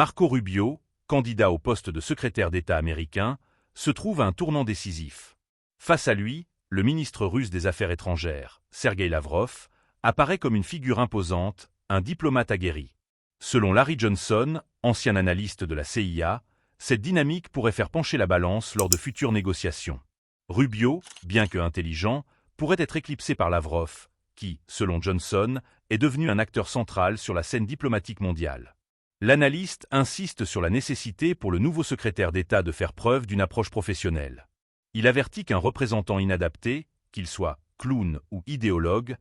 Marco Rubio, candidat au poste de secrétaire d'État américain, se trouve à un tournant décisif. Face à lui, le ministre russe des Affaires étrangères, Sergueï Lavrov, apparaît comme une figure imposante, un diplomate aguerri. Selon Larry Johnson, ancien analyste de la CIA, cette dynamique pourrait faire pencher la balance lors de futures négociations. Rubio, bien que intelligent, pourrait être éclipsé par Lavrov, qui, selon Johnson, est devenu un acteur central sur la scène diplomatique mondiale. L'analyste insiste sur la nécessité pour le nouveau secrétaire d'État de faire preuve d'une approche professionnelle. Il avertit qu'un représentant inadapté, qu'il soit clown ou idéologue,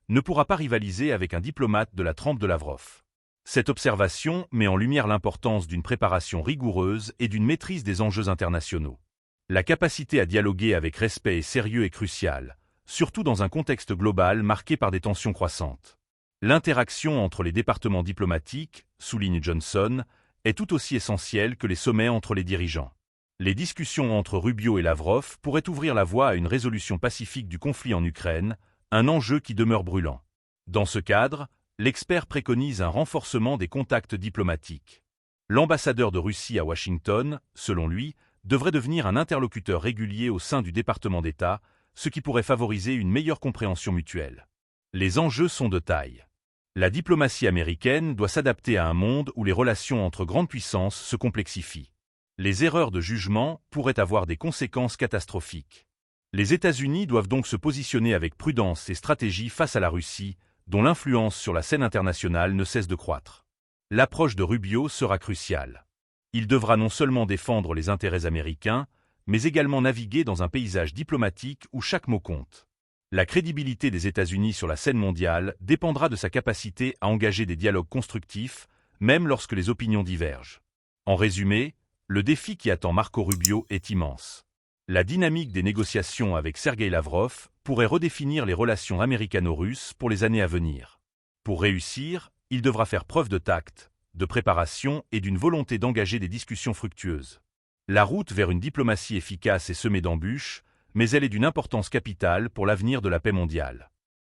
ne pourra pas rivaliser avec un diplomate de la trempe de Lavrov. Cette observation met en lumière l'importance d'une préparation rigoureuse et d'une maîtrise des enjeux internationaux. La capacité à dialoguer avec respect et sérieux est cruciale, surtout dans un contexte global marqué par des tensions croissantes. L'interaction entre les départements diplomatiques, souligne Johnson, est tout aussi essentielle que les sommets entre les dirigeants. Les discussions entre Rubio et Lavrov pourraient ouvrir la voie à une résolution pacifique du conflit en Ukraine, un enjeu qui demeure brûlant. Dans ce cadre, l'expert préconise un renforcement des contacts diplomatiques. L'ambassadeur de Russie à Washington, selon lui, devrait devenir un interlocuteur régulier au sein du département d'État, ce qui pourrait favoriser une meilleure compréhension mutuelle. Les enjeux sont de taille. La diplomatie américaine doit s'adapter à un monde où les relations entre grandes puissances se complexifient. Les erreurs de jugement pourraient avoir des conséquences catastrophiques. Les États-Unis doivent donc se positionner avec prudence et stratégie face à la Russie, dont l'influence sur la scène internationale ne cesse de croître. L'approche de Rubio sera cruciale. Il devra non seulement défendre les intérêts américains, mais également naviguer dans un paysage diplomatique où chaque mot compte. La crédibilité des États-Unis sur la scène mondiale dépendra de sa capacité à engager des dialogues constructifs, même lorsque les opinions divergent. En résumé, le défi qui attend Marco Rubio est immense. La dynamique des négociations avec Sergueï Lavrov pourrait redéfinir les relations américano-russes pour les années à venir. Pour réussir, il devra faire preuve de tact, de préparation et d'une volonté d'engager des discussions fructueuses. La route vers une diplomatie efficace est semée d'embûches, mais elle est d'une importance capitale pour l'avenir de la paix mondiale.